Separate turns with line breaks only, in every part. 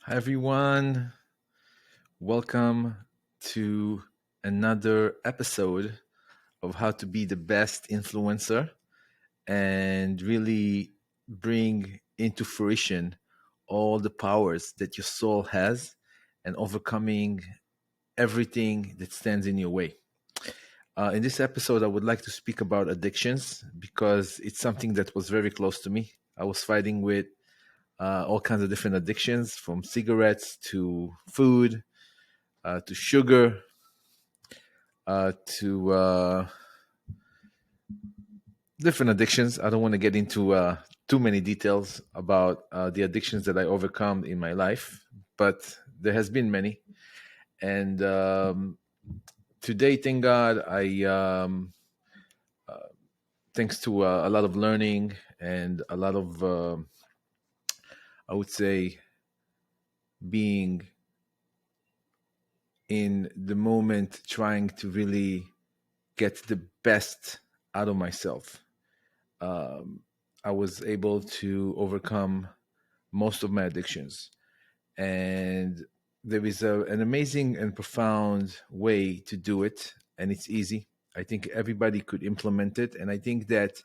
Hi, everyone. Welcome to another episode of How to Be the Best Influencer and really bring into fruition all the powers that your soul has and overcoming everything that stands in your way. In this episode, I would like to speak about addictions because it's something that was very close to me. I was fighting with all kinds of different addictions from cigarettes to food to sugar, to different addictions. I don't want to get into too many details about the addictions that I overcome in my life, but there has been many. And today, thank God, thanks to a lot of learning and a lot of, I would say, being in the moment, trying to really get the best out of myself. Um, I was able to overcome most of my addictions. And there is an amazing and profound way to do it, and it's easy. I think everybody could implement it. And I think that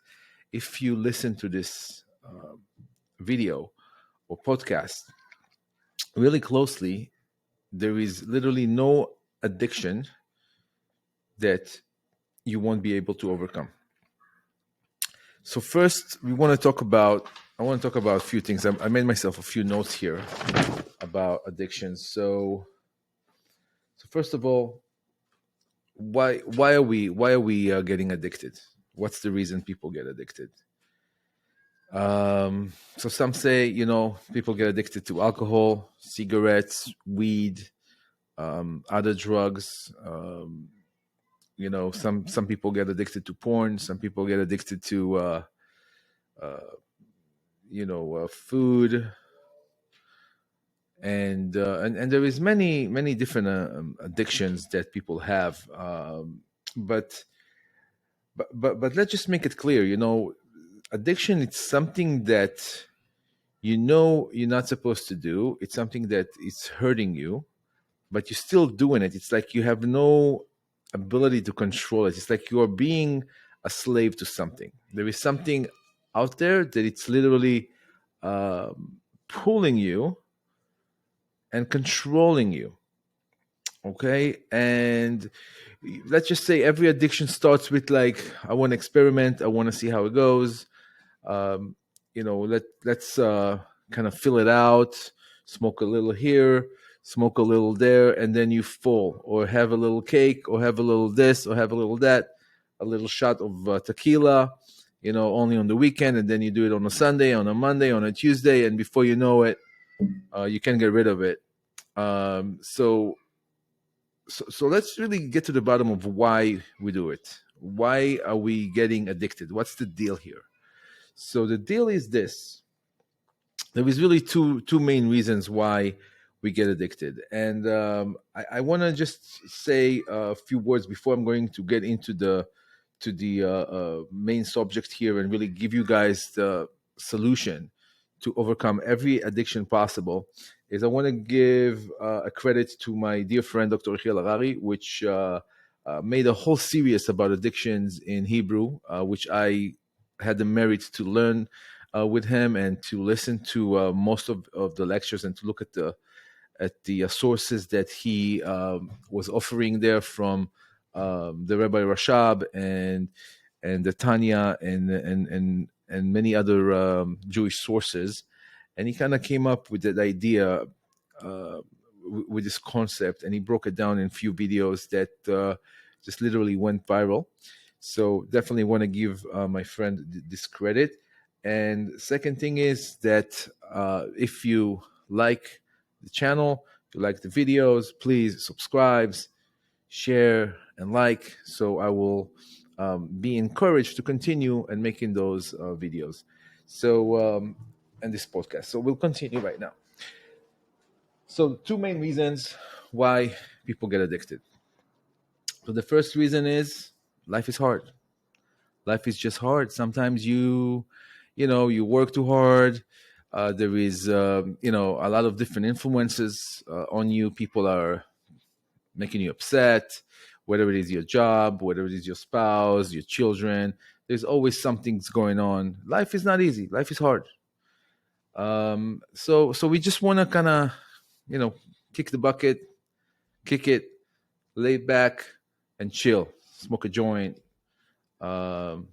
if you listen to this video or podcast really closely, there is literally no addiction that you won't be able to overcome. So first, I want to talk about a few things. I made myself a few notes here about addictions. So first of all, why are we getting addicted? What's the reason people get addicted? So some say, people get addicted to alcohol, cigarettes, weed, other drugs. Some people get addicted to porn. Some people get addicted to food, and there is many different addictions that people have. But but let's just make it clear. Addiction, it's something that you're not supposed to do. It's something that is hurting you, but you're still doing it. It's like you have no ability to control it. It's like you are being a slave to something. There is something out there that it's literally pulling you and controlling you. Okay. And let's just say every addiction starts with, like, I want to experiment, I want to see how it goes. Let's kind of fill it out, smoke a little here, smoke a little there, and then you fall, or have a little cake, or have a little this, or have a little that, a little shot of tequila, only on the weekend, and then you do it on a Sunday, on a Monday, on a Tuesday, and before you know it, you can't get rid of it. So let's really get to the bottom of why we do it. Why are we getting addicted? What's the deal here? So the deal is this: there is really two main reasons why we get addicted, and I want to just say a few words before I'm going to get into the main subject here and really give you guys the solution to overcome every addiction possible. Is I want to give a credit to my dear friend Dr. Yechiel Harari, which made a whole series about addictions in Hebrew, which I had the merit to learn with him and to listen to most of the lectures and to look at the sources that he was offering there from the Rabbi Rashab and the Tanya and many other Jewish sources, and he kind of came up with that idea with this concept, and he broke it down in a few videos that just literally went viral. So definitely want to give my friend this credit. And second thing is that if you like the channel, if you like the videos, please subscribe, share, and like, so I will be encouraged to continue and making those videos. So and this podcast. So we'll continue right now. So two main reasons why people get addicted. So the first reason is life is hard. Life is just hard. Sometimes you work too hard. There is, a lot of different influences on you. People are making you upset, whether it is your job, whether it is your spouse, your children. There's always something's going on. Life is not easy. Life is hard. So we just want to kind of, kick the bucket, kick it, lay back, and chill, smoke a joint, um,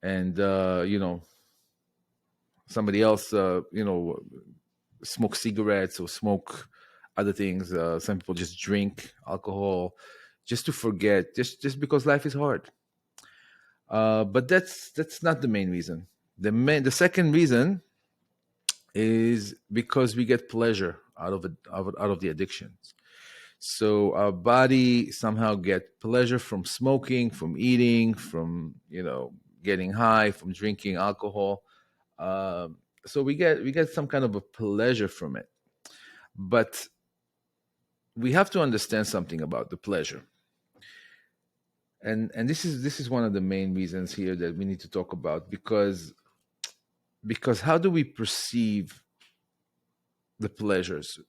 and somebody else, smoke cigarettes or smoke other things. Some people just drink alcohol just to forget, just because life is hard. But that's not the main reason. The second reason is because we get pleasure out of it, out of the addictions. So our body somehow get pleasure from smoking, from eating, from getting high, from drinking alcohol. So we get some kind of a pleasure from it. But we have to understand something about the pleasure. And this is one of the main reasons here that we need to talk about, because how do we perceive the pleasures?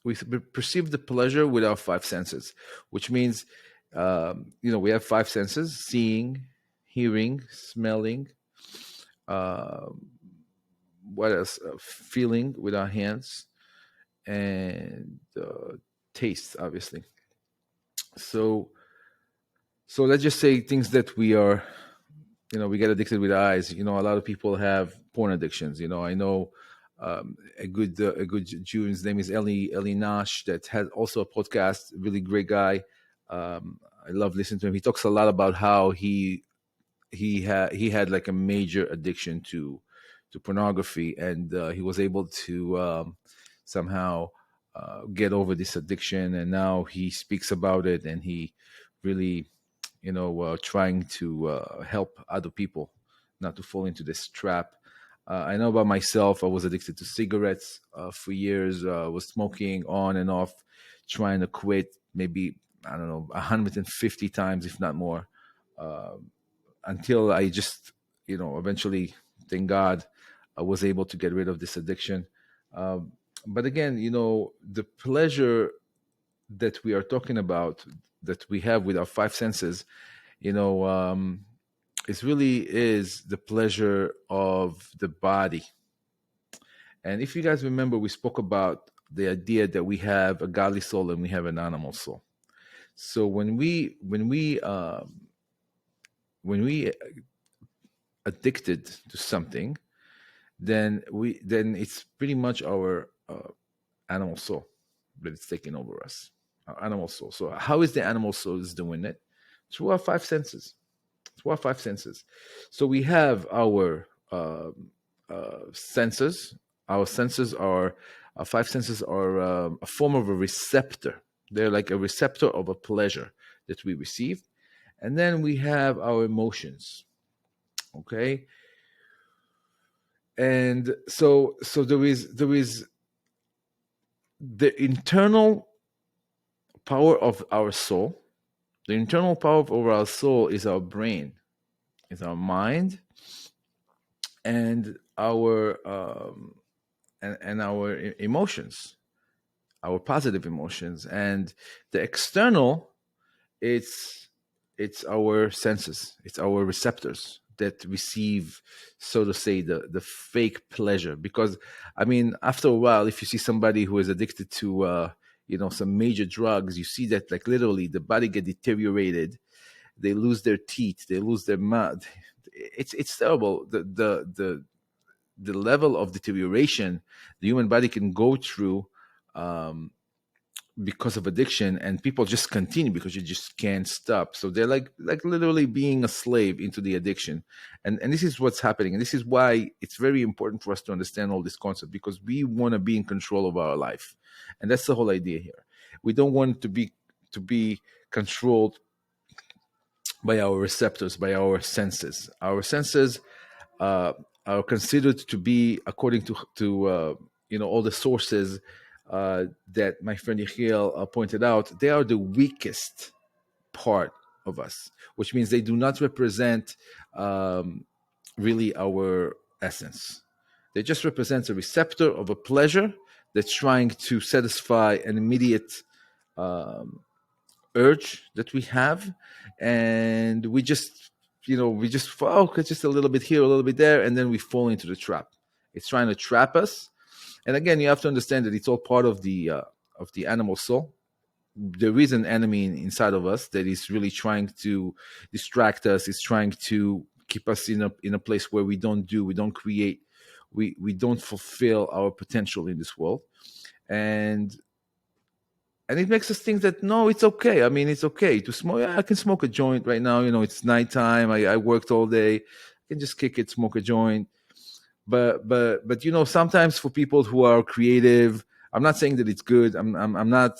We perceive the pleasure with our five senses, which means we have five senses: seeing, hearing, smelling, uh, what else? Feeling with our hands, and taste, obviously. So let's just say things that we get addicted with eyes. A lot of people have porn addictions. I know a good Jew. His name is Eli Nash, that has also a podcast. Really great guy. I love listening to him. He talks a lot about how he had like a major addiction to pornography, and he was able to somehow get over this addiction, and now he speaks about it, and he really trying to help other people not to fall into this trap. I know about myself. I was addicted to cigarettes for years. Was smoking on and off, trying to quit. Maybe, I don't know, 150 times, if not more, uh, until I just eventually, thank God, I was able to get rid of this addiction. Um, but again, the pleasure that we are talking about, that we have with our five senses, you know, um, it really is the pleasure of the body. And if you guys remember, we spoke about the idea that we have a godly soul and we have an animal soul. So when we addicted to something, then it's pretty much our animal soul that is taking over us, our animal soul. So how is the animal soul is doing it? Through our five senses. Through our five senses. So we have our senses. Our senses are Our five senses are a form of a receptor. They're like a receptor of a pleasure that we receive. And then we have our emotions. Okay. And so there is the internal power of our soul. The internal power of our soul is our brain, is our mind, and our emotions, our positive emotions. And the external, it's our senses, it's our receptors that receive, so to say, the fake pleasure. Because I mean, after a while, if you see somebody who is addicted to some major drugs, you see that, like, literally the body get deteriorated. They lose their teeth, they lose their mouth. It's terrible, the level of deterioration the human body can go through, um, because of addiction. And people just continue because you just can't stop. So they're like literally being a slave into the addiction. And this is what's happening. And this is why it's very important for us to understand all this concept, because we want to be in control of our life. And that's the whole idea here. We don't want to be controlled by our receptors, by our senses. Our senses uh, are considered to be, according to all the sources that my friend Yechiel pointed out, they are the weakest part of us, which means they do not represent, really, our essence. They just represent a receptor of a pleasure that's trying to satisfy an immediate um, urge that we have, and we just focus just a little bit here, a little bit there, and then we fall into the trap. It's trying to trap us. And again, you have to understand that it's all part of the animal soul. There is an enemy inside of us that is really trying to distract us. It's trying to keep us in a place where we don't create, we don't fulfill our potential in this world, and it makes us think that no, it's okay. I mean, it's okay to smoke. Yeah, I can smoke a joint right now. It's nighttime. I worked all day. I can just kick it, smoke a joint. But sometimes for people who are creative, I'm not saying that it's good. I'm not.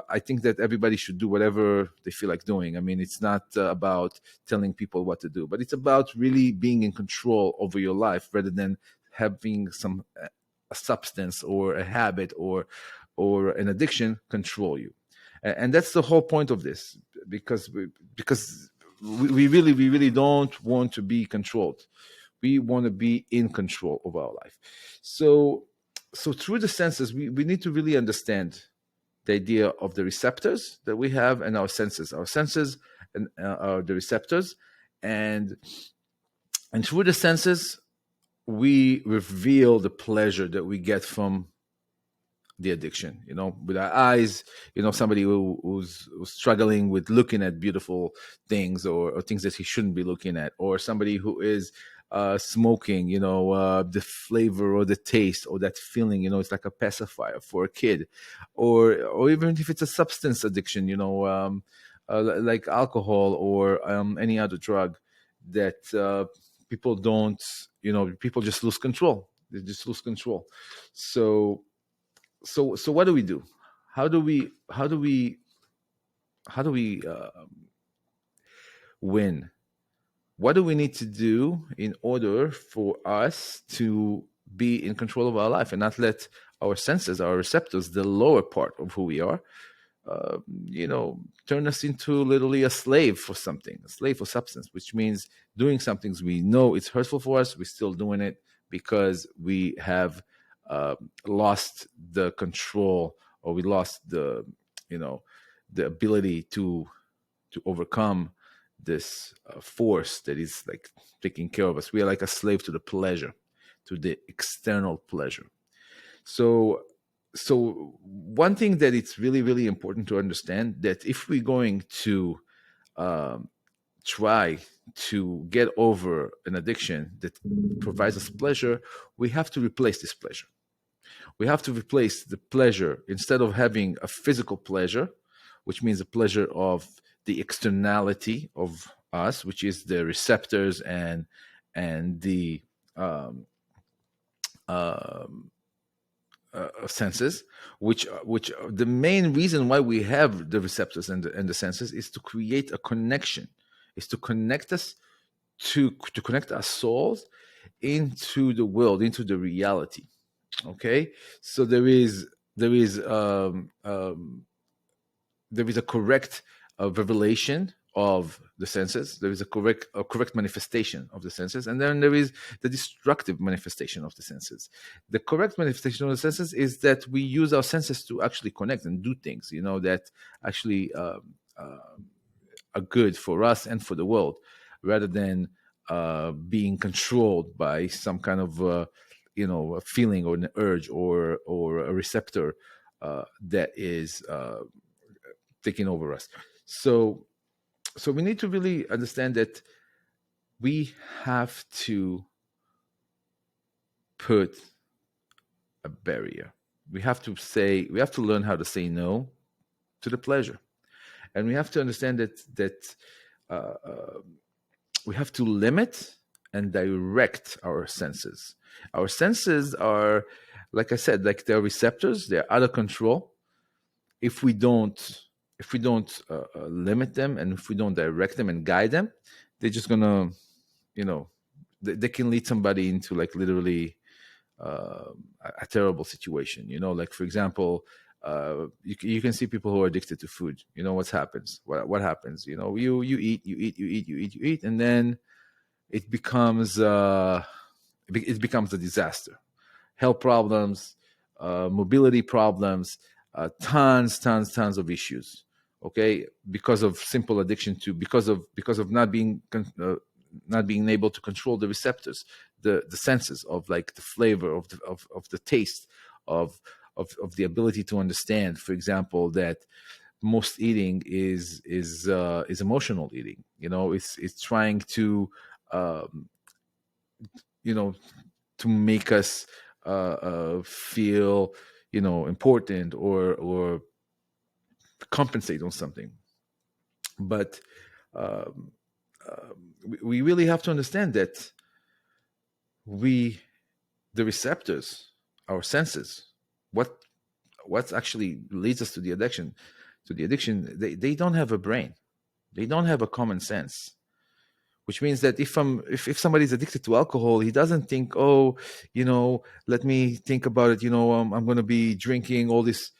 I think that everybody should do whatever they feel like doing. I mean, it's not about telling people what to do, but it's about really being in control over your life rather than having a substance or a habit or an addiction control you. And that's the whole point of this, because we really don't want to be controlled. We want to be in control of our life. So through the senses, we need to really understand the idea of the receptors that we have and our senses. Our senses and are the receptors, and through the senses, we reveal the pleasure that we get from the addiction. With our eyes, somebody who's struggling with looking at beautiful things or things that he shouldn't be looking at, or somebody who is smoking, the flavor or the taste or that feeling, it's like a pacifier for a kid, or even if it's a substance addiction, like alcohol or any other drug that people don't, people just lose control. They just lose control. So what do we do? How do we win? What do we need to do in order for us to be in control of our life and not let our senses, our receptors, the lower part of who we are, turn us into literally a slave for something, a slave for substance, which means doing some things we know it's hurtful for us, we're still doing it because we have lost the control, or we lost the ability to overcome this force that is like taking care of us. We are like a slave to the pleasure, to the external pleasure. So one thing that it's really, really important to understand, that if we're going to try to get over an addiction that provides us pleasure, we have to replace this pleasure. We have to replace the pleasure. Instead of having a physical pleasure, which means a pleasure of the externality of us, which is the receptors and the senses, which the main reason why we have the receptors and the senses is to create a connection, is to connect us to connect our souls into the world, into the reality. Okay, so there is a correct revelation of the senses. There is a correct manifestation of the senses, and then there is the destructive manifestation of the senses. The correct manifestation of the senses is that we use our senses to actually connect and do things, that actually are good for us and for the world, rather than being controlled by some kind of a feeling or an urge or a receptor that is taking over us. So we need to really understand that we have to put a barrier. We have to learn how to say no to the pleasure, and we have to understand that we have to limit and direct our senses. Our senses are, like I said, like they're receptors. They're out of control. If we don't limit them, and if we don't direct them and guide them, they're just gonna, they can lead somebody into like literally a terrible situation. Like for example, you can see people who are addicted to food. What happens? What happens? You eat, and then it becomes it becomes a disaster. Health problems, mobility problems, tons of issues. Okay, because of simple addiction to because of not being able to control the receptors, the senses of like the flavor of the taste of the ability to understand. For example, that most eating is emotional eating. It's trying to um, you know to make us feel important or compensate on something. But um, we really have to understand that we the receptors, our senses, what actually leads us to the addiction, they don't have a brain, they don't have a common sense. Which means that if somebody's addicted to alcohol, he doesn't think, oh, let me think about it. I'm going to be drinking all this,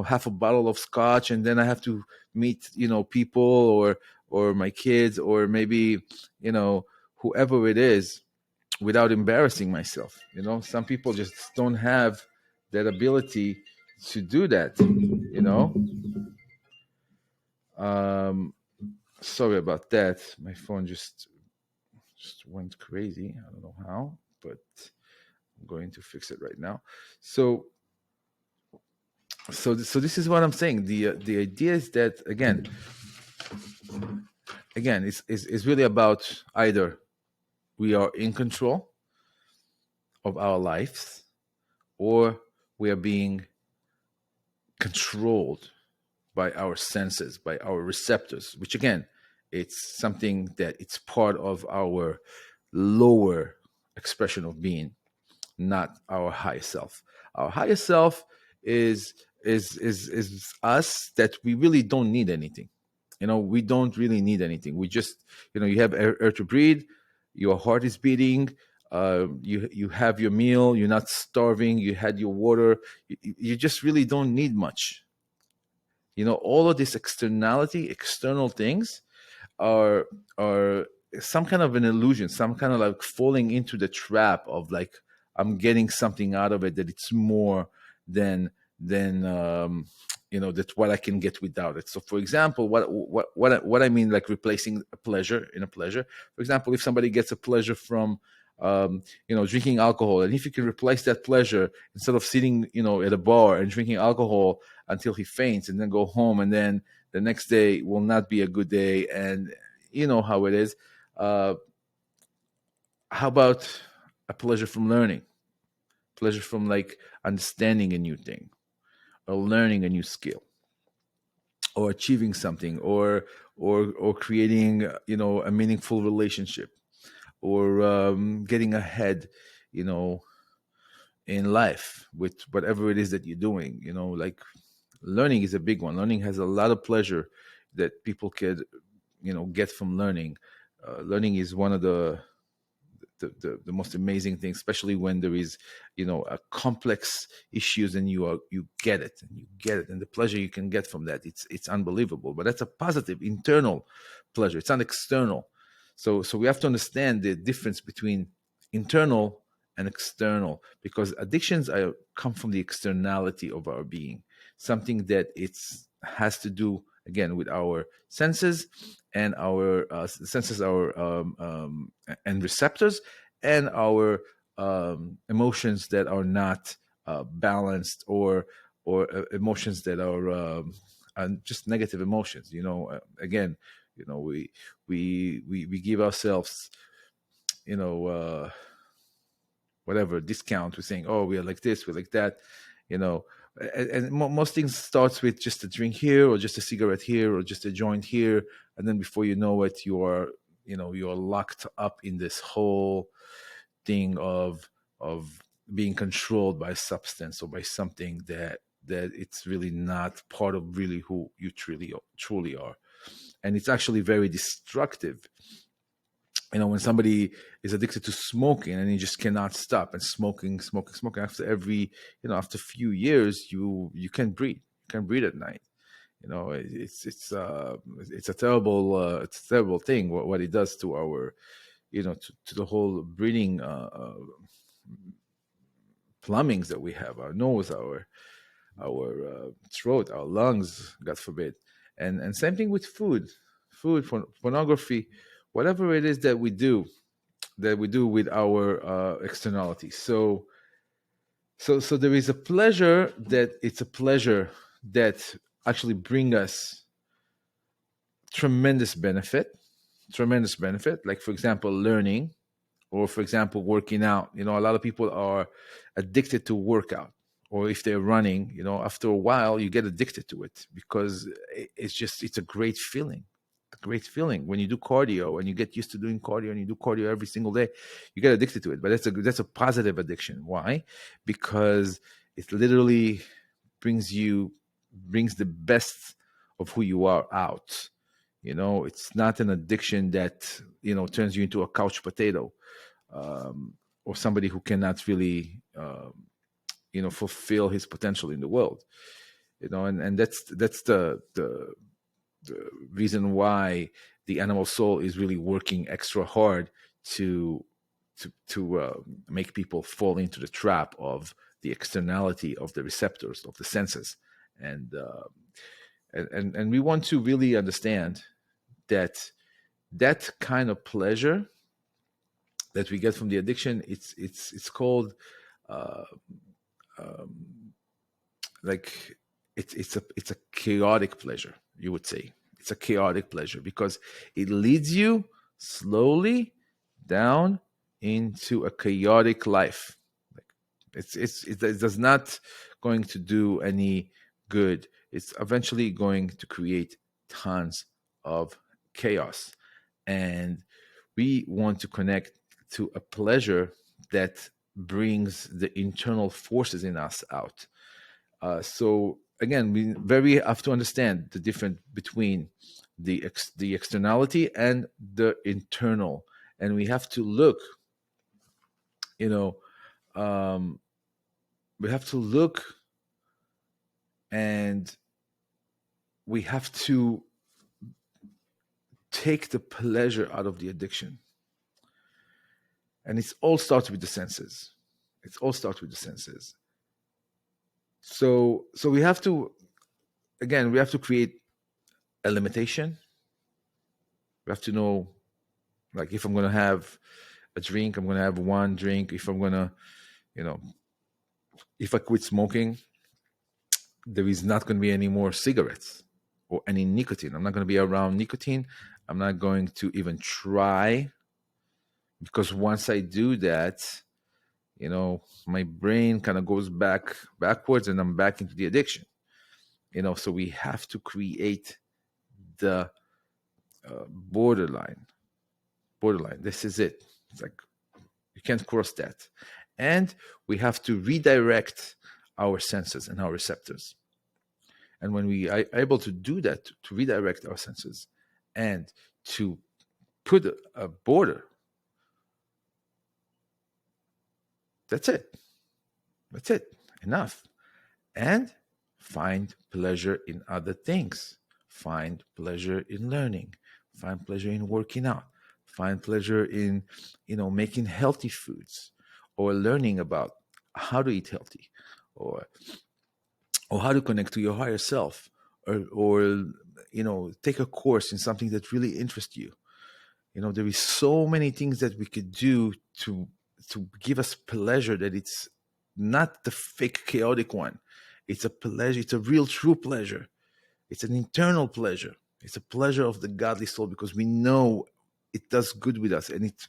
half a bottle of scotch, and then I have to meet, people or my kids or maybe, whoever it is, without embarrassing myself. Some people just don't have that ability to do that. Um, Sorry about that. My phone just went crazy. I don't know how, but I'm going to fix it right now. So this is what I'm saying. The idea is that again, it's really about either we are in control of our lives or we are being controlled by our senses, by our receptors, which again, it's something that it's part of our lower expression of being, not our higher self. Our higher self is us, that we really don't need anything. We don't really need anything. We just, you have air to breathe, your heart is beating, you have your meal, you're not starving, you had your water, you just really don't need much. All of this external things are are some kind of an illusion, some kind of like falling into the trap of like I'm getting something out of it, that it's more than that's what I can get without it. So for example, what I mean, like replacing a pleasure in a pleasure. For example, if somebody gets a pleasure from drinking alcohol, and if you can replace that pleasure, instead of sitting at a bar and drinking alcohol until he faints and then go home, and then the next day will not be a good day, and you know how it is. uh, how about a pleasure from learning, pleasure from like understanding a new thing, or learning a new skill, or achieving something, or creating a meaningful relationship, or getting ahead you know in life with whatever it is that you're doing. Like learning is a big one. Learning has a lot of pleasure that people could get from learning. Learning is one of the most amazing things, especially when there is a complex issues, and you get it, and the pleasure you can get from that, it's unbelievable. But that's a positive internal pleasure, it's not external. So we have to understand the difference between internal and external, because addictions come from the externality of our being, something that it's has to do again with our senses, and our senses, our and receptors, and our emotions that are not balanced, or emotions that are just negative emotions. Again, we give ourselves you know uh, whatever discount. We're saying, oh, we are like this, we're like that, you know and most things starts with just a drink here, or just a cigarette here, or just a joint here, and then before you know it, you are locked up in this whole thing of being controlled by substance, or by something that it's really not part of really who you truly are. And it's actually very destructive. When somebody is addicted to smoking and he just cannot stop, and smoking, after every after a few years, you can't breathe, at night. It's a terrible thing what it does to our to the whole breathing plumbings that we have, our nose, our throat, our lungs, God forbid. And same thing with food, pornography, whatever it is that we do with our externalities. So there is a pleasure that it's a pleasure that actually bring us tremendous benefit. Like, for example, learning, or for example, working out. A lot of people are addicted to workout, or if they're running, after a while you get addicted to it because it's a great feeling. A great feeling when you do cardio and you get used to doing cardio and you do cardio every single day, you get addicted to it. But that's a positive addiction. Why? Because it literally brings the best of who you are out. It's not an addiction that turns you into a couch potato, or somebody who cannot really fulfill his potential in the world. And that's the reason why the animal soul is really working extra hard to make people fall into the trap of the externality of the receptors of the senses. And we want to really understand that kind of pleasure that we get from the addiction, it's called like it's a chaotic pleasure, you would say. It's a chaotic pleasure because it leads you slowly down into a chaotic life. It does not going to do any good. It's eventually going to create tons of chaos. And we want to connect to a pleasure that brings the internal forces in us out. So again, we have to understand the difference between the externality and the internal, and we have to look. We have to look, and we have to take the pleasure out of the addiction. And it all starts with the senses. So we have to create a limitation. We have to know, like, if I'm going to have a drink, I'm going to have one drink. If I'm going to, if I quit smoking, there is not going to be any more cigarettes or any nicotine. I'm not going to be around nicotine. I'm not going to even try, because once I do that, my brain kind of goes backwards and I'm back into the addiction. So we have to create the borderline. This is it. It's like you can't cross that. And we have to redirect our senses and our receptors. And when we are able to do that, to redirect our senses and to put a border, that's it. Enough. And find pleasure in other things. Find pleasure in learning. Find pleasure in working out. Find pleasure in, making healthy foods, or learning about how to eat healthy, or how to connect to your higher self, or take a course in something that really interests you. There is so many things that we could do to give us pleasure, that it's not the fake chaotic one. It's a pleasure. It's a real true pleasure. It's an internal pleasure. It's a pleasure of the godly soul, because we know it does good with us and it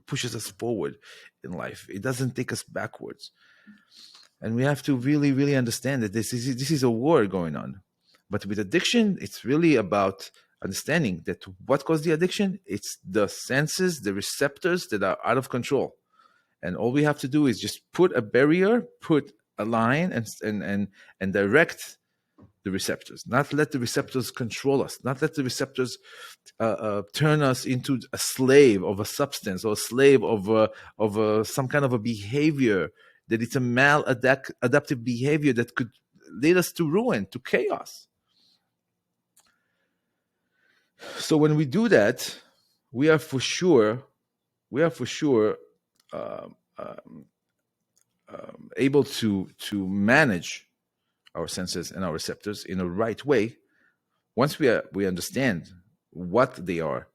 pushes us forward in life. It doesn't take us backwards. And we have to really, really understand that this is a war going on. But with addiction, it's really about understanding that what caused the addiction, it's the senses, the receptors that are out of control. And all we have to do is just put a barrier, put a line, and direct the receptors. Not let the receptors control us. Not let the receptors turn us into a slave of a substance, or a slave of some kind of a behavior, that it's a maladaptive behavior that could lead us to ruin, to chaos. So when we do that, we are for sure we are for sure able to manage our senses and our receptors in a right way once we understand what they are,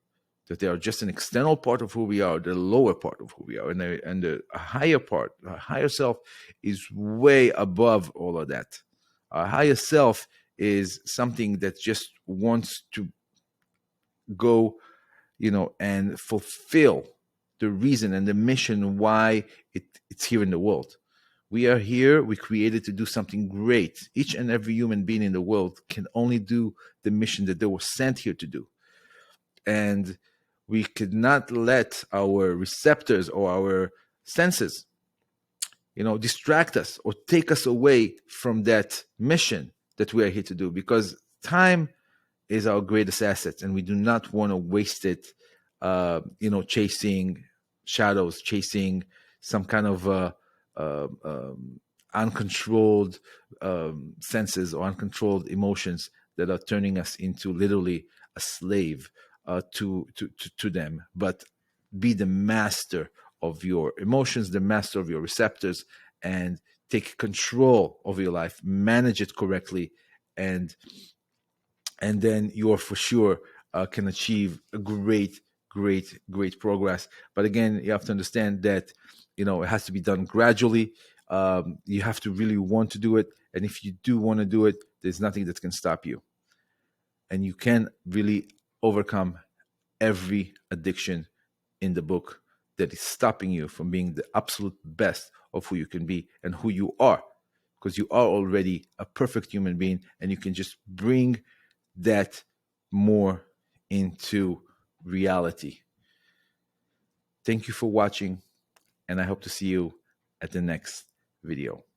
that they are just an external part of who we are, the lower part of who we are, and the higher part, our higher self, is way above all of that. Our higher self is something that just wants to go, and fulfill the reason and the mission why it's here in the world. We are here, we created to do something great. Each and every human being in the world can only do the mission that they were sent here to do. And we could not let our receptors or our senses, distract us or take us away from that mission that we are here to do, because time is our greatest asset, and we do not want to waste it, chasing shadows, chasing some kind of uncontrolled senses or uncontrolled emotions that are turning us into literally a slave to them. But be the master of your emotions, the master of your receptors, and take control of your life, manage it correctly, and then you are for sure can achieve a great progress. But again, you have to understand that it has to be done gradually. You have to really want to do it, and if you do want to do it, there's nothing that can stop you, and you can really overcome every addiction in the book that is stopping you from being the absolute best of who you can be and who you are, because you are already a perfect human being, and you can just bring that more into reality. Thank you for watching, and I hope to see you at the next video.